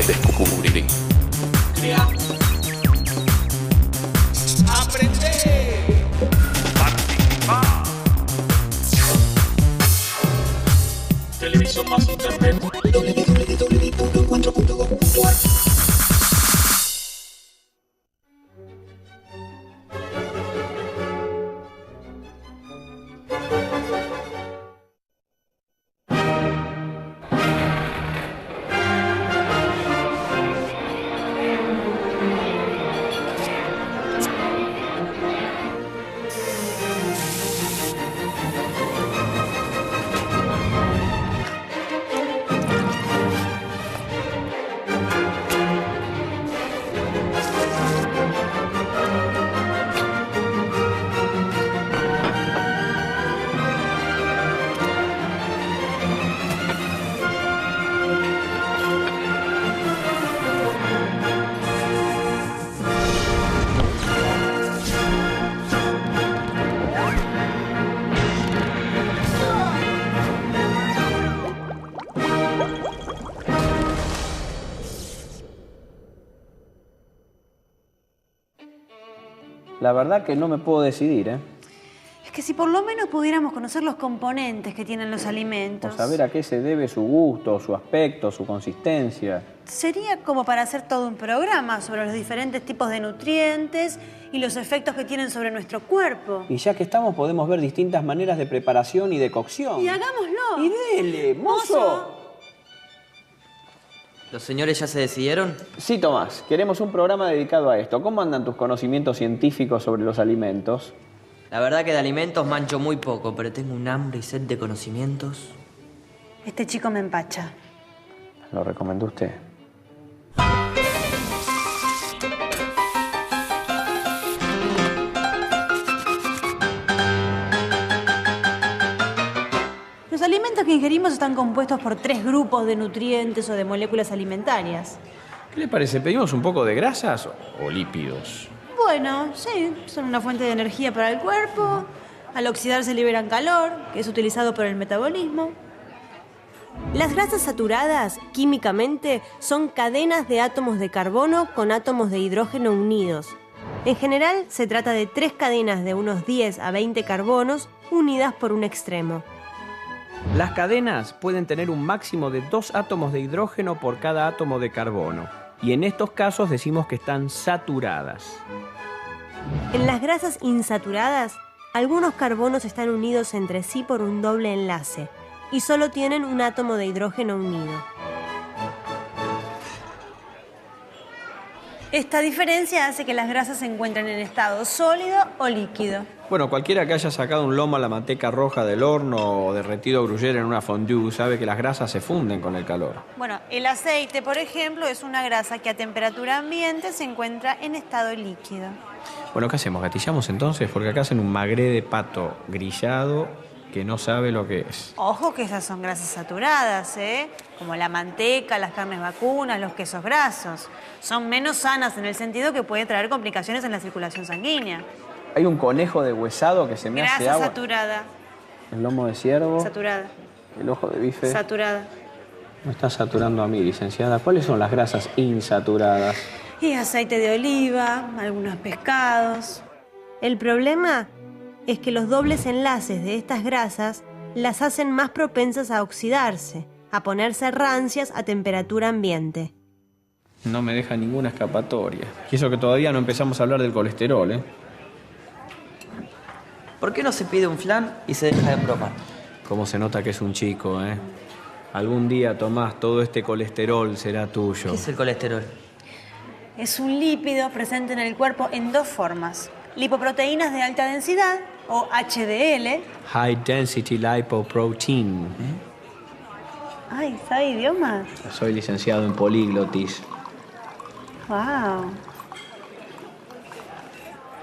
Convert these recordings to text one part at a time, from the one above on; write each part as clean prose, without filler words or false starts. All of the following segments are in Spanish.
Descubrí. Crea. Aprender. Participar. Televisión más internet. www.encuentro.gov.ar. La verdad que no me puedo decidir, ¿eh? Es que si por lo menos pudiéramos conocer los componentes que tienen los alimentos. O saber a qué se debe su gusto, su aspecto, su consistencia. Sería como para hacer todo un programa sobre los diferentes tipos de nutrientes y los efectos que tienen sobre nuestro cuerpo. Y ya que estamos, podemos ver distintas maneras de preparación y de cocción. Y hagámoslo. ¡Y dele, mozo! ¿Los señores ya se decidieron? Sí, Tomás. Queremos un programa dedicado a esto. ¿Cómo andan tus conocimientos científicos sobre los alimentos? La verdad que de alimentos mancho muy poco, pero tengo un hambre y sed de conocimientos. Este chico me empacha. Lo recomendó usted. Los alimentos que ingerimos están compuestos por 3 grupos de nutrientes o de moléculas alimentarias. ¿Qué le parece? ¿Pedimos un poco de grasas o lípidos? Bueno, sí, son una fuente de energía para el cuerpo. Al oxidarse liberan calor, que es utilizado por el metabolismo. Las grasas saturadas, químicamente, son cadenas de átomos de carbono con átomos de hidrógeno unidos. En general, se trata de 3 cadenas de unos 10 a 20 carbonos unidas por un extremo. Las cadenas pueden tener un máximo de 2 átomos de hidrógeno por cada átomo de carbono. Y en estos casos decimos que están saturadas. En las grasas insaturadas, algunos carbonos están unidos entre sí por un doble enlace y solo tienen un átomo de hidrógeno unido. Esta diferencia hace que las grasas se encuentren en estado sólido o líquido. Bueno, cualquiera que haya sacado un lomo a la manteca roja del horno o derretido gruyere en una fondue sabe que las grasas se funden con el calor. Bueno, el aceite, por ejemplo, es una grasa que a temperatura ambiente se encuentra en estado líquido. Bueno, ¿qué hacemos? ¿Gatillamos entonces? Porque acá hacen un magré de pato grillado que no sabe lo que es. Ojo que esas son grasas saturadas, ¿eh? Como la manteca, las carnes vacunas, los quesos grasos. Son menos sanas en el sentido que puede traer complicaciones en la circulación sanguínea. Hay un conejo deshuesado que se me hace Grasa agua. saturada. El lomo de ciervo. Saturada. El ojo de bife. Saturada. Me está saturando a mí, licenciada. ¿Cuáles son las grasas insaturadas? Y aceite de oliva, algunos pescados. El problema es que los dobles enlaces de estas grasas las hacen más propensas a oxidarse, a ponerse rancias a temperatura ambiente. No me deja ninguna escapatoria. Y eso que todavía no empezamos a hablar del colesterol, ¿eh? ¿Por qué no se pide un flan y se deja de broma? Cómo se nota que es un chico, ¿eh? Algún día, Tomás, todo este colesterol será tuyo. ¿Qué es el colesterol? Es un lípido presente en el cuerpo en 2 formas. Lipoproteínas de alta densidad, o HDL. High Density Lipoprotein. Ay, ¿sabe idiomas? Soy licenciado en políglotis. Wow.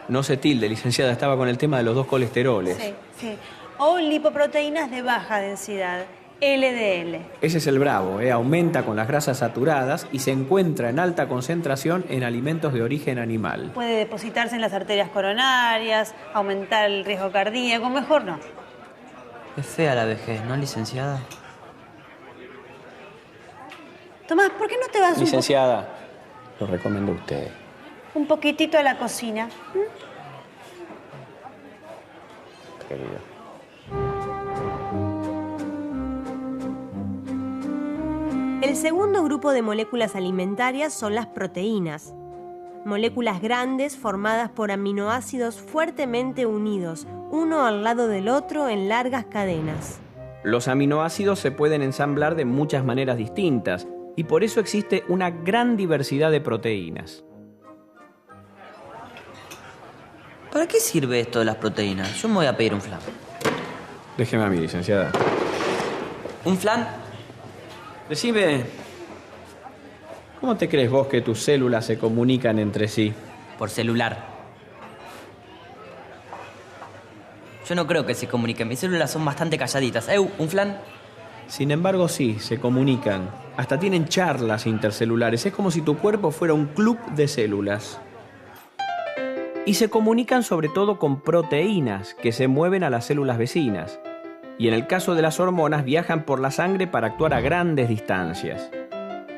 No se tilde, licenciada, estaba con el tema de los 2 colesteroles. Sí, sí. O lipoproteínas de baja densidad, LDL. Ese es el bravo, aumenta con las grasas saturadas y se encuentra en alta concentración en alimentos de origen animal. Puede depositarse en las arterias coronarias, aumentar el riesgo cardíaco, mejor no. Es fea la vejez, ¿no, licenciada? Tomás, ¿por qué no te vas Licenciada, lo recomiendo a usted. un poquitito a la cocina? Querido. El segundo grupo de moléculas alimentarias son las proteínas. Moléculas grandes formadas por aminoácidos fuertemente unidos, uno al lado del otro en largas cadenas. Los aminoácidos se pueden ensamblar de muchas maneras distintas y por eso existe una gran diversidad de proteínas. ¿Para qué sirve esto de las proteínas? Yo me voy a pedir un flan. Déjeme a mí, licenciada. ¿Un flan? Decime, ¿cómo te crees vos que tus células se comunican entre sí? Por celular. Yo no creo que se comuniquen. Mis células son bastante calladitas. ¿Un flan? Sin embargo, sí, se comunican. Hasta tienen charlas intercelulares. Es como si tu cuerpo fuera un club de células. Y se comunican sobre todo con proteínas que se mueven a las células vecinas. Y en el caso de las hormonas, viajan por la sangre para actuar a grandes distancias.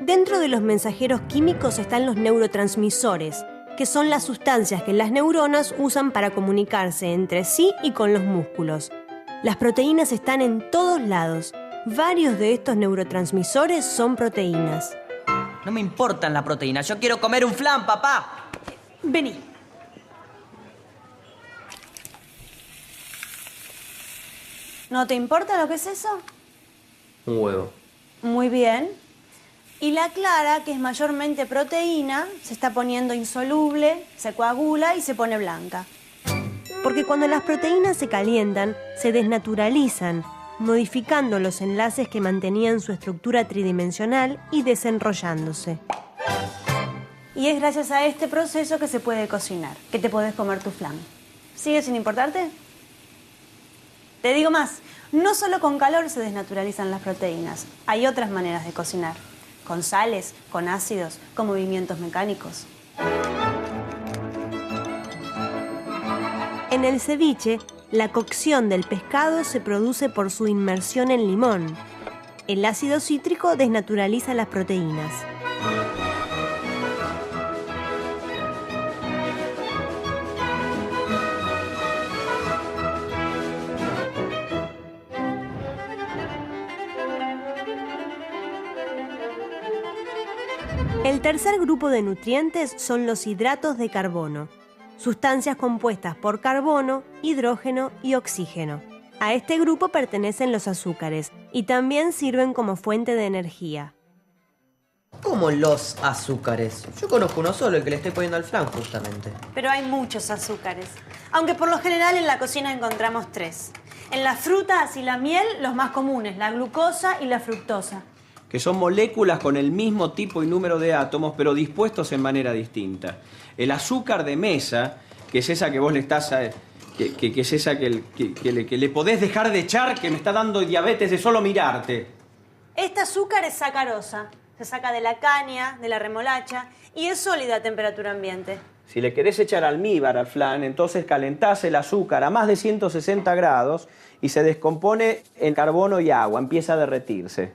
Dentro de los mensajeros químicos están los neurotransmisores, que son las sustancias que las neuronas usan para comunicarse entre sí y con los músculos. Las proteínas están en todos lados. Varios de estos neurotransmisores son proteínas. No me importan las proteínas. Yo quiero comer un flan, papá. Vení. ¿No te importa lo que es eso? Un huevo. Muy bien. Y la clara, que es mayormente proteína, se está poniendo insoluble, se coagula y se pone blanca. Porque cuando las proteínas se calientan, se desnaturalizan, modificando los enlaces que mantenían su estructura tridimensional y desenrollándose. Y es gracias a este proceso que se puede cocinar, que te podés comer tu flan. ¿Sigue sin importarte? Te digo más, no solo con calor se desnaturalizan las proteínas, hay otras maneras de cocinar, con sales, con ácidos, con movimientos mecánicos. En el ceviche, la cocción del pescado se produce por su inmersión en limón. El ácido cítrico desnaturaliza las proteínas. El tercer grupo de nutrientes son los hidratos de carbono, sustancias compuestas por carbono, hidrógeno y oxígeno. A este grupo pertenecen los azúcares y también sirven como fuente de energía. ¿Cómo los azúcares? Yo conozco uno solo, el que le estoy poniendo al flan, justamente. Pero hay muchos azúcares, aunque por lo general en la cocina encontramos 3. En las frutas y la miel, los más comunes, la glucosa y la fructosa. Que son moléculas con el mismo tipo y número de átomos, pero dispuestos en manera distinta. El azúcar de mesa, que es esa que vos le estás... que es esa que le podés dejar de echar, que me está dando diabetes de solo mirarte. Este azúcar es sacarosa. Se saca de la caña, de la remolacha, y es sólida a temperatura ambiente. Si le querés echar almíbar al flan, entonces calentás el azúcar a más de 160 grados y se descompone en carbono y agua, empieza a derretirse.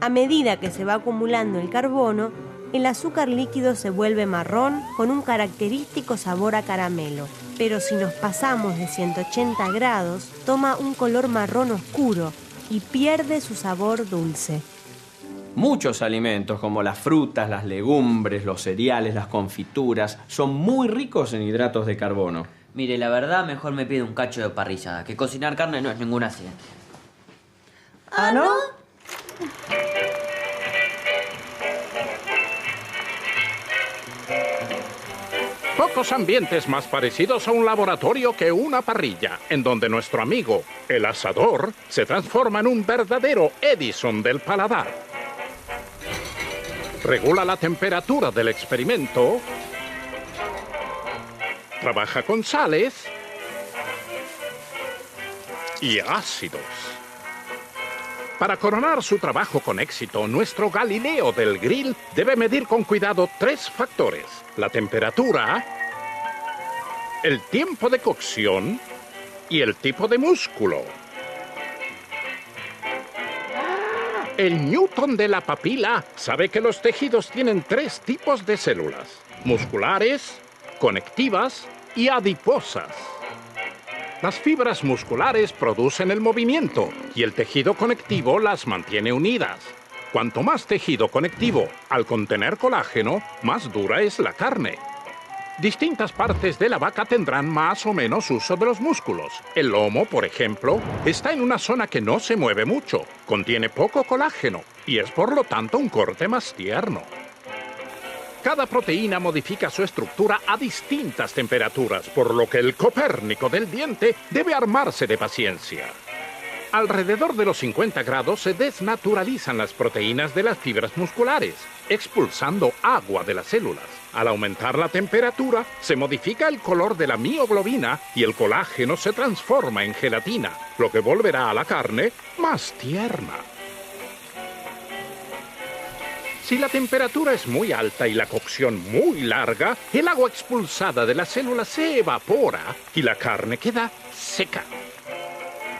A medida que se va acumulando el carbono, el azúcar líquido se vuelve marrón con un característico sabor a caramelo. Pero si nos pasamos de 180 grados, toma un color marrón oscuro y pierde su sabor dulce. Muchos alimentos, como las frutas, las legumbres, los cereales, las confituras, son muy ricos en hidratos de carbono. Mire, la verdad, mejor me pido un cacho de parrillada, que cocinar carne no es ninguna ciencia. ¿Ah, no? Pocos ambientes más parecidos a un laboratorio que una parrilla, en donde nuestro amigo, el asador, se transforma en un verdadero Edison del paladar. Regula la temperatura del experimento, trabaja con sales y ácidos. Para coronar su trabajo con éxito, nuestro Galileo del grill debe medir con cuidado 3 factores: la temperatura, el tiempo de cocción y el tipo de músculo. El Newton de la papila sabe que los tejidos tienen 3 tipos de células: musculares, conectivas y adiposas. Las fibras musculares producen el movimiento y el tejido conectivo las mantiene unidas. Cuanto más tejido conectivo, al contener colágeno, más dura es la carne. Distintas partes de la vaca tendrán más o menos uso de los músculos. El lomo, por ejemplo, está en una zona que no se mueve mucho, contiene poco colágeno y es por lo tanto un corte más tierno. Cada proteína modifica su estructura a distintas temperaturas, por lo que el Copérnico del diente debe armarse de paciencia. Alrededor de los 50 grados se desnaturalizan las proteínas de las fibras musculares, expulsando agua de las células. Al aumentar la temperatura, se modifica el color de la mioglobina y el colágeno se transforma en gelatina, lo que volverá a la carne más tierna. Si la temperatura es muy alta y la cocción muy larga, el agua expulsada de las células se evapora y la carne queda seca.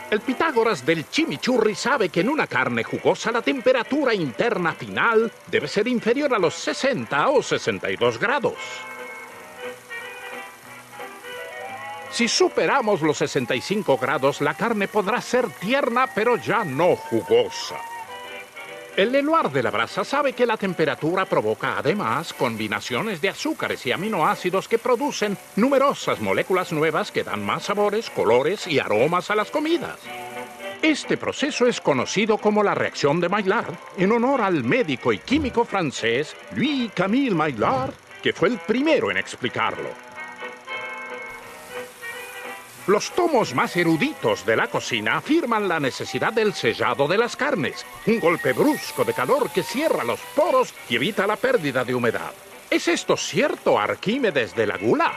El Pitágoras del chimichurri sabe que en una carne jugosa la temperatura interna final debe ser inferior a los 60 o 62 grados. Si superamos los 65 grados, la carne podrá ser tierna, pero ya no jugosa. El Leloir de la brasa sabe que la temperatura provoca además combinaciones de azúcares y aminoácidos que producen numerosas moléculas nuevas que dan más sabores, colores y aromas a las comidas. Este proceso es conocido como la reacción de Maillard, en honor al médico y químico francés Louis-Camille Maillard, que fue el primero en explicarlo. Los tomos más eruditos de la cocina afirman la necesidad del sellado de las carnes, un golpe brusco de calor que cierra los poros y evita la pérdida de humedad. ¿Es esto cierto, Arquímedes de la Gula?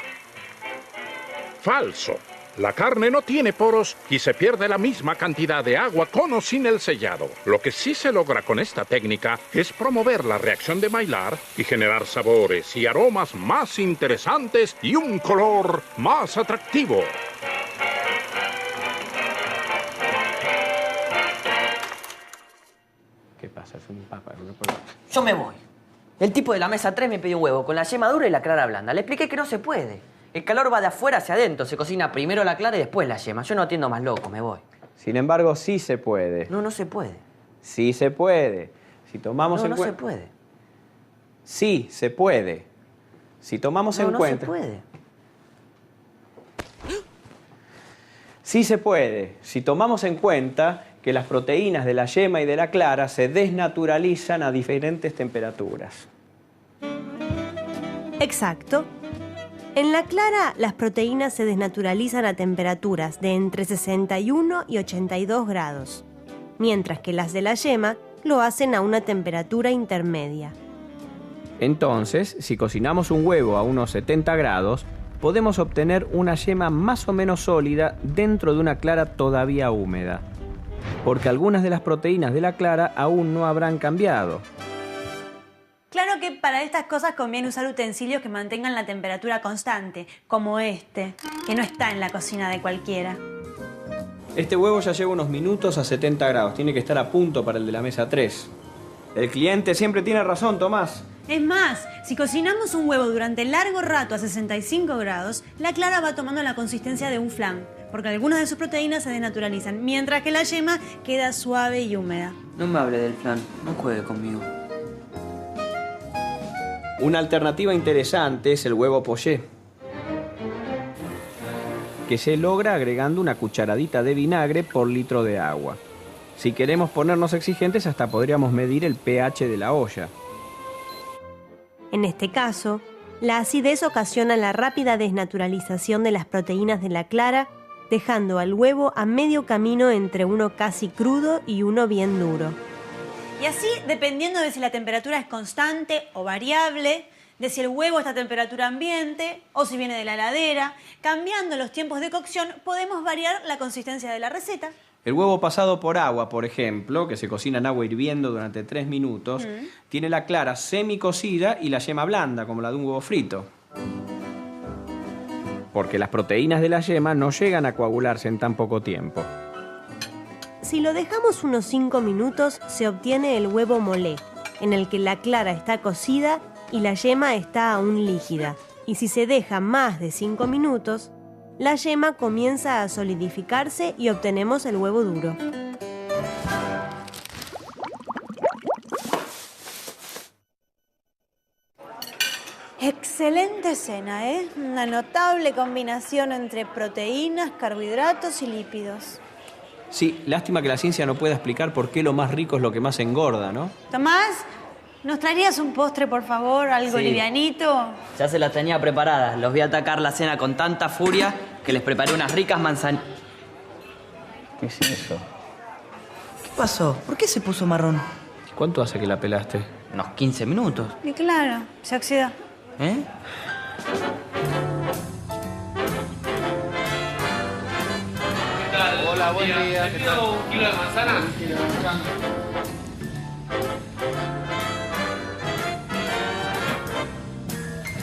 Falso. La carne no tiene poros y se pierde la misma cantidad de agua con o sin el sellado. Lo que sí se logra con esta técnica es promover la reacción de Maillard y generar sabores y aromas más interesantes y un color más atractivo. ¿Qué pasa? Es un papa. Yo me voy. El tipo de la mesa 3 me pidió un huevo con la yema dura y la clara blanda. Le expliqué que no se puede. El calor va de afuera hacia adentro. Se cocina primero la clara y después la yema. Yo no atiendo más loco, me voy. Sin embargo, sí se puede. No, no se puede. Sí se puede. Si tomamos en No, no cuenta... se puede. Sí, se puede. Si tomamos en cuenta... No se puede. Sí se puede. Si tomamos en cuenta que las proteínas de la yema y de la clara se desnaturalizan a diferentes temperaturas. Exacto. En la clara, las proteínas se desnaturalizan a temperaturas de entre 61 y 82 grados, mientras que las de la yema lo hacen a una temperatura intermedia. Entonces, si cocinamos un huevo a unos 70 grados, podemos obtener una yema más o menos sólida dentro de una clara todavía húmeda, porque algunas de las proteínas de la clara aún no habrán cambiado. Claro que para estas cosas conviene usar utensilios que mantengan la temperatura constante, como este, que no está en la cocina de cualquiera. Este huevo ya lleva unos minutos a 70 grados, tiene que estar a punto para el de la mesa 3. El cliente siempre tiene razón, Tomás. Es más, si cocinamos un huevo durante largo rato a 65 grados, la clara va tomando la consistencia de un flan, porque algunas de sus proteínas se desnaturalizan, mientras que la yema queda suave y húmeda. No me hable del flan. No juegue conmigo. Una alternativa interesante es el huevo poché, que se logra agregando una cucharadita de vinagre por litro de agua. Si queremos ponernos exigentes, hasta podríamos medir el pH de la olla. En este caso, la acidez ocasiona la rápida desnaturalización de las proteínas de la clara, dejando al huevo a medio camino entre uno casi crudo y uno bien duro. Y así, dependiendo de si la temperatura es constante o variable, de si el huevo está a temperatura ambiente o si viene de la heladera, cambiando los tiempos de cocción, podemos variar la consistencia de la receta. El huevo pasado por agua, por ejemplo, que se cocina en agua hirviendo durante 3 minutos, tiene la clara semicocida y la yema blanda, como la de un huevo frito. Porque las proteínas de la yema no llegan a coagularse en tan poco tiempo. Si lo dejamos unos 5 minutos, se obtiene el huevo molé, en el que la clara está cocida y la yema está aún líquida. Y si se deja más de 5 minutos, la yema comienza a solidificarse y obtenemos el huevo duro. Excelente cena, ¿eh? Una notable combinación entre proteínas, carbohidratos y lípidos. Sí, lástima que la ciencia no pueda explicar por qué lo más rico es lo que más engorda, ¿no? Tomás, ¿nos traerías un postre, por favor? ¿Algo Sí. livianito? Ya se las tenía preparadas. Los vi atacar la cena con tanta furia que les preparé unas ricas manzanas. ¿Qué es eso? ¿Qué pasó? ¿Por qué se puso marrón? ¿Cuánto hace que la pelaste? Unos 15 minutos. Y claro, se oxida. ¿Eh? Hola, buen día. ¿Te pido un kilo de manzana?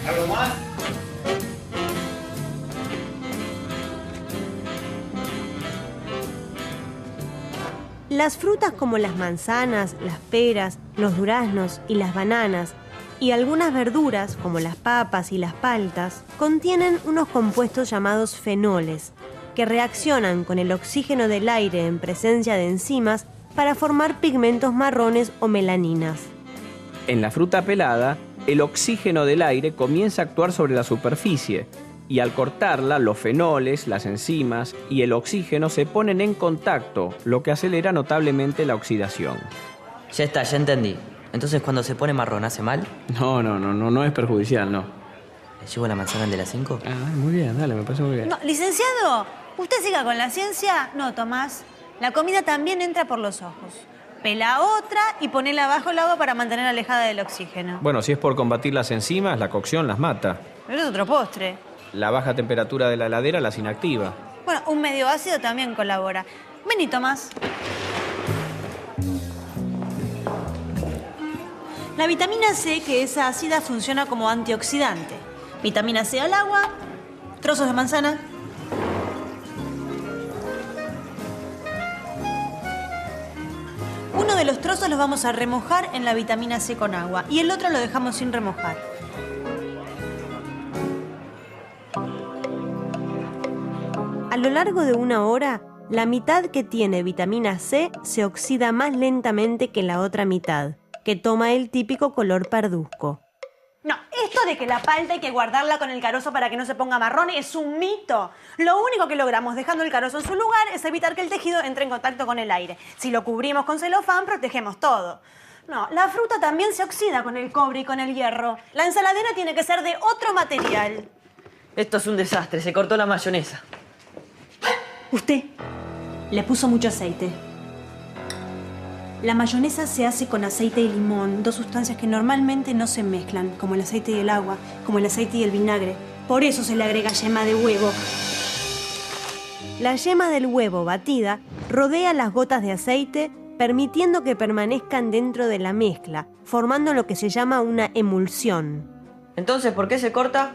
¿Algo más? Las frutas como las manzanas, las peras, los duraznos y las bananas, y algunas verduras como las papas y las paltas, contienen unos compuestos llamados fenoles, que reaccionan con el oxígeno del aire en presencia de enzimas para formar pigmentos marrones o melaninas. En la fruta pelada, el oxígeno del aire comienza a actuar sobre la superficie y al cortarla, los fenoles, las enzimas y el oxígeno se ponen en contacto, lo que acelera notablemente la oxidación. Ya está, ya entendí. Entonces, cuando se pone marrón, ¿hace mal? No es perjudicial, no. ¿Le llevo la manzana al de las 5? Ah, muy bien, dale, me parece muy bien. No, licenciado, ¿usted siga con la ciencia? No, Tomás. La comida también entra por los ojos. Pela otra y ponela abajo el agua para mantener alejada del oxígeno. Bueno, si es por combatir las enzimas, la cocción las mata. Pero es otro postre. La baja temperatura de la heladera las inactiva. Bueno, un medio ácido también colabora. Vení, Tomás. La vitamina C, que es ácida, funciona como antioxidante. Vitamina C al agua, trozos de manzana. Uno de los trozos los vamos a remojar en la vitamina C con agua y el otro lo dejamos sin remojar. A lo largo de 1 hora, la mitad que tiene vitamina C se oxida más lentamente que la otra mitad, que toma el típico color parduzco. No, esto de que la palta hay que guardarla con el carozo para que no se ponga marrón es un mito. Lo único que logramos dejando el carozo en su lugar es evitar que el tejido entre en contacto con el aire. Si lo cubrimos con celofán, protegemos todo. No, la fruta también se oxida con el cobre y con el hierro. La ensaladera tiene que ser de otro material. Esto es un desastre, se cortó la mayonesa. Usted le puso mucho aceite. La mayonesa se hace con aceite y limón, dos sustancias que normalmente no se mezclan, como el aceite y el agua, como el aceite y el vinagre. Por eso se le agrega yema de huevo. La yema del huevo batida rodea las gotas de aceite, permitiendo que permanezcan dentro de la mezcla, formando lo que se llama una emulsión. Entonces, ¿por qué se corta?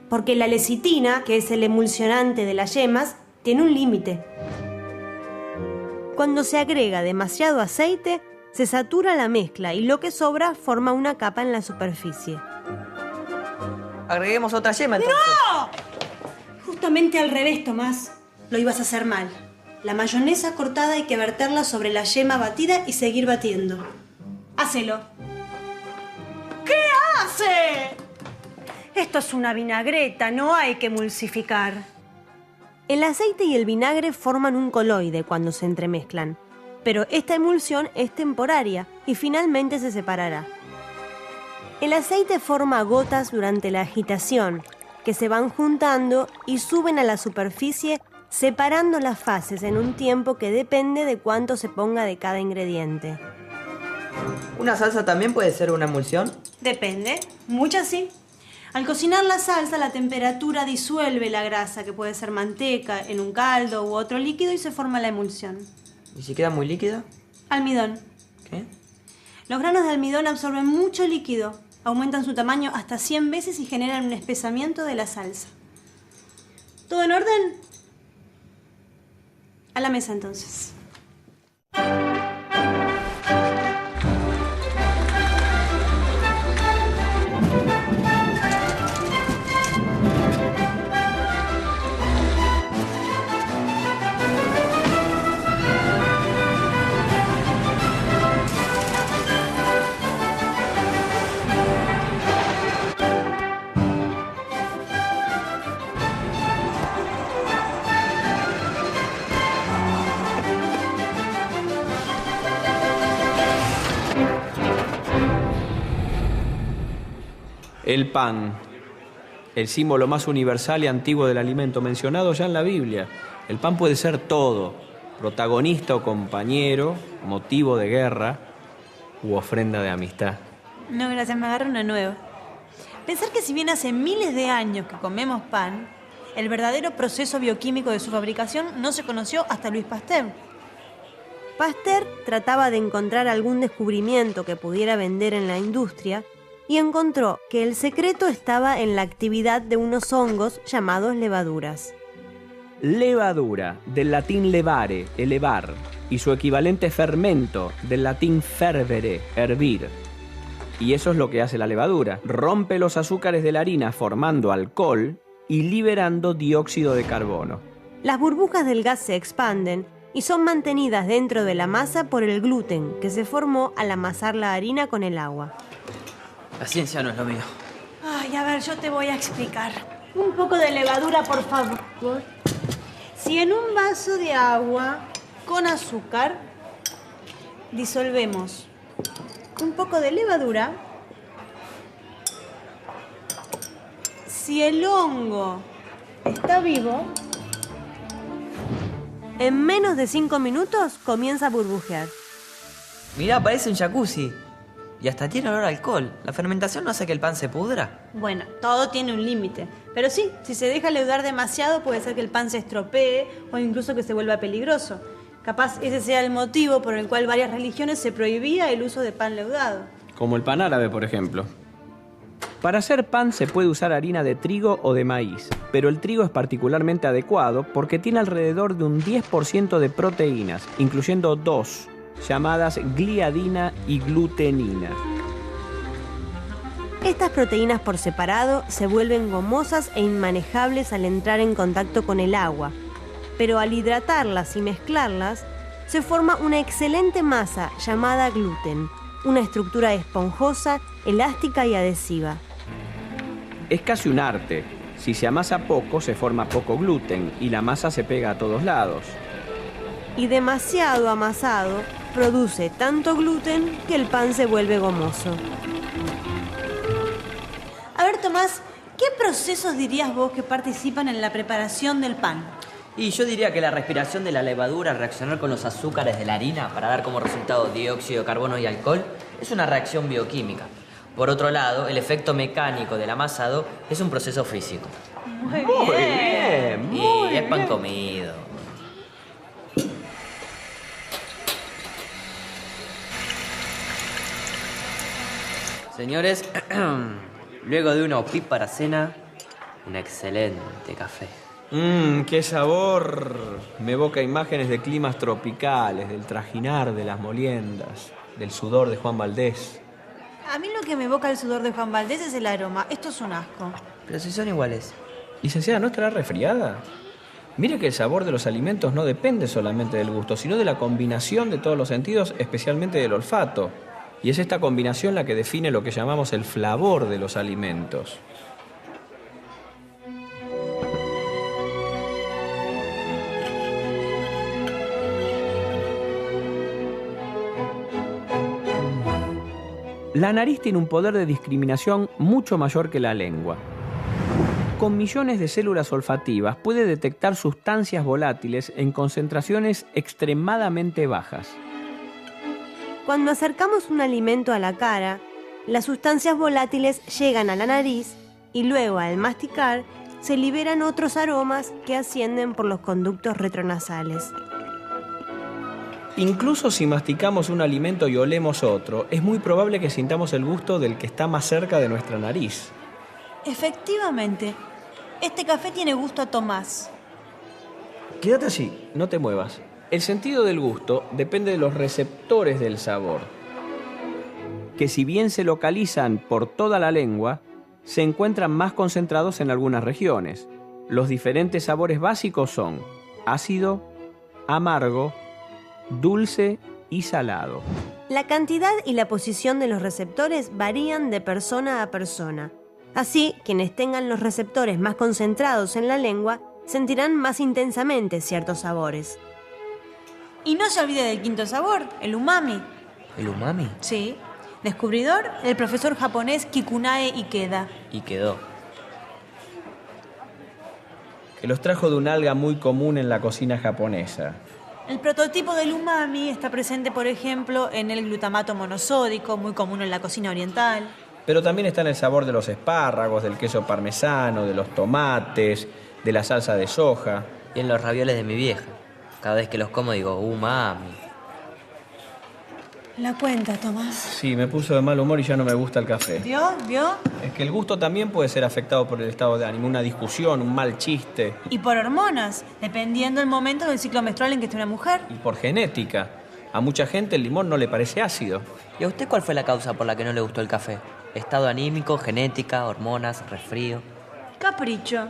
Porque la lecitina, que es el emulsionante de las yemas, tiene un límite. Cuando se agrega demasiado aceite, se satura la mezcla y lo que sobra forma una capa en la superficie. Agreguemos otra yema, entonces. ¡No! Justamente al revés, Tomás. Lo ibas a hacer mal. La mayonesa cortada hay que verterla sobre la yema batida y seguir batiendo. Hácelo. ¿Qué hace? Esto es una vinagreta, no hay que emulsificar. El aceite y el vinagre forman un coloide cuando se entremezclan, pero esta emulsión es temporaria y finalmente se separará. El aceite forma gotas durante la agitación, que se van juntando y suben a la superficie, separando las fases en un tiempo que depende de cuánto se ponga de cada ingrediente. ¿Una salsa también puede ser una emulsión? Depende, muchas sí. Al cocinar la salsa, la temperatura disuelve la grasa, que puede ser manteca, en un caldo u otro líquido y se forma la emulsión. ¿Y si queda muy líquida? Almidón. ¿Qué? Los granos de almidón absorben mucho líquido, aumentan su tamaño hasta 100 veces y generan un espesamiento de la salsa. ¿Todo en orden? A la mesa entonces. El pan, el símbolo más universal y antiguo del alimento, mencionado ya en la Biblia. El pan puede ser todo, protagonista o compañero, motivo de guerra u ofrenda de amistad. No, gracias, me agarro una nueva. Pensar que si bien hace miles de años que comemos pan, el verdadero proceso bioquímico de su fabricación no se conoció hasta Louis Pasteur. Pasteur trataba de encontrar algún descubrimiento que pudiera vender en la industria y encontró que el secreto estaba en la actividad de unos hongos llamados levaduras. Levadura, del latín levare, elevar, y su equivalente fermento, del latín fervere, hervir. Y eso es lo que hace la levadura. Rompe los azúcares de la harina formando alcohol y liberando dióxido de carbono. Las burbujas del gas se expanden y son mantenidas dentro de la masa por el gluten que se formó al amasar la harina con el agua. La ciencia no es lo mío. Ay, a ver, yo te voy a explicar. Un poco de levadura, por favor. Si en un vaso de agua con azúcar disolvemos un poco de levadura, si el hongo está vivo, en menos de 5 minutos comienza a burbujear. Mirá, parece un jacuzzi. Y hasta tiene olor a alcohol. ¿La fermentación no hace que el pan se pudra? bueno, todo tiene un límite. Pero sí, si se deja leudar demasiado puede ser que el pan se estropee o incluso que se vuelva peligroso. Capaz ese sea el motivo por el cual varias religiones se prohibía el uso de pan leudado. Como el pan árabe, por ejemplo. Para hacer pan se puede usar harina de trigo o de maíz, pero el trigo es particularmente adecuado porque tiene alrededor de un 10% de proteínas, incluyendo dos, llamadas gliadina y glutenina. Estas proteínas por separado se vuelven gomosas e inmanejables al entrar en contacto con el agua, pero al hidratarlas y mezclarlas, se forma una excelente masa llamada gluten, una estructura esponjosa, elástica y adhesiva. Es casi un arte. Si se amasa poco, se forma poco gluten y la masa se pega a todos lados. Y demasiado amasado produce tanto gluten que el pan se vuelve gomoso. A ver, Tomás, ¿qué procesos dirías vos que participan en la preparación del pan? Y yo diría que la respiración de la levadura al reaccionar con los azúcares de la harina para dar como resultado dióxido de carbono y alcohol es una reacción bioquímica. Por otro lado, el efecto mecánico del amasado es un proceso físico. Muy bien. Y es pan comido. Señores, luego de una opípara cena, un excelente café. ¡Qué sabor! Me evoca imágenes de climas tropicales, del trajinar de las moliendas, del sudor de Juan Valdés. A mí lo que me evoca el sudor de Juan Valdés es el aroma. Esto es un asco. Pero si son iguales. Licenciada, ¿no estará resfriada? Mire que el sabor de los alimentos no depende solamente del gusto, sino de la combinación de todos los sentidos, especialmente del olfato. Y es esta combinación la que define lo que llamamos el flavor de los alimentos. La nariz tiene un poder de discriminación mucho mayor que la lengua. Con millones de células olfativas puede detectar sustancias volátiles en concentraciones extremadamente bajas. Cuando acercamos un alimento a la cara, las sustancias volátiles llegan a la nariz y luego al masticar se liberan otros aromas que ascienden por los conductos retronasales. Incluso si masticamos un alimento y olemos otro, es muy probable que sintamos el gusto del que está más cerca de nuestra nariz. Efectivamente, este café tiene gusto a Tomás. Quédate así, no te muevas. El sentido del gusto depende de los receptores del sabor, que si bien se localizan por toda la lengua, se encuentran más concentrados en algunas regiones. Los diferentes sabores básicos son ácido, amargo, dulce y salado. La cantidad y la posición de los receptores varían de persona a persona. Así, quienes tengan los receptores más concentrados en la lengua sentirán más intensamente ciertos sabores. Y no se olvide del quinto sabor, el umami. ¿El umami? Sí. Descubridor, el profesor japonés Kikunae Ikeda. Y quedó. Que los trajo de una alga muy común en la cocina japonesa. El prototipo del umami está presente, por ejemplo, en el glutamato monosódico, muy común en la cocina oriental. Pero también está en el sabor de los espárragos, del queso parmesano, de los tomates, de la salsa de soja. Y en los ravioles de mi vieja. Cada vez que los como digo, umami. La cuenta, Tomás. Sí, me puso de mal humor y ya no me gusta el café. ¿Vio? Es que el gusto también puede ser afectado por el estado de ánimo, una discusión, un mal chiste. Y por hormonas, dependiendo del momento del ciclo menstrual en que esté una mujer. Y por genética. A mucha gente el limón no le parece ácido. ¿Y a usted cuál fue la causa por la que no le gustó el café? ¿Estado anímico, genética, hormonas, resfrío? Capricho.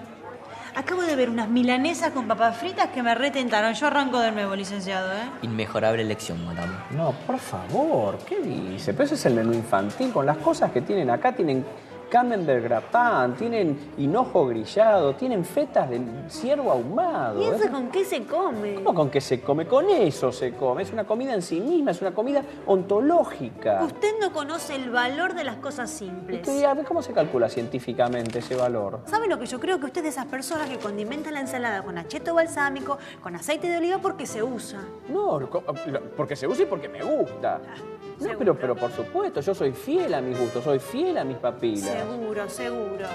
Acabo de ver unas milanesas con papas fritas que me retentaron. Yo arranco de nuevo, licenciado, ¿eh? Inmejorable elección, madame. No, por favor, ¿qué dice? Pero ese es el menú infantil. Con las cosas que tienen acá, tienen camembert gratin, tienen hinojo grillado, tienen fetas de ciervo ahumado. ¿Y eso con qué se come? ¿Cómo con qué se come? Con eso se come. Es una comida en sí misma, es una comida ontológica. Usted no conoce el valor de las cosas simples. ¿Cómo se calcula científicamente ese valor? ¿Sabe lo que yo creo? Que usted es de esas personas que condimentan la ensalada con acheto balsámico, con aceite de oliva porque se usa. No, porque se usa y porque me gusta. No, pero por supuesto, yo soy fiel a mis gustos, soy fiel a mis papilas. Seguro, seguro.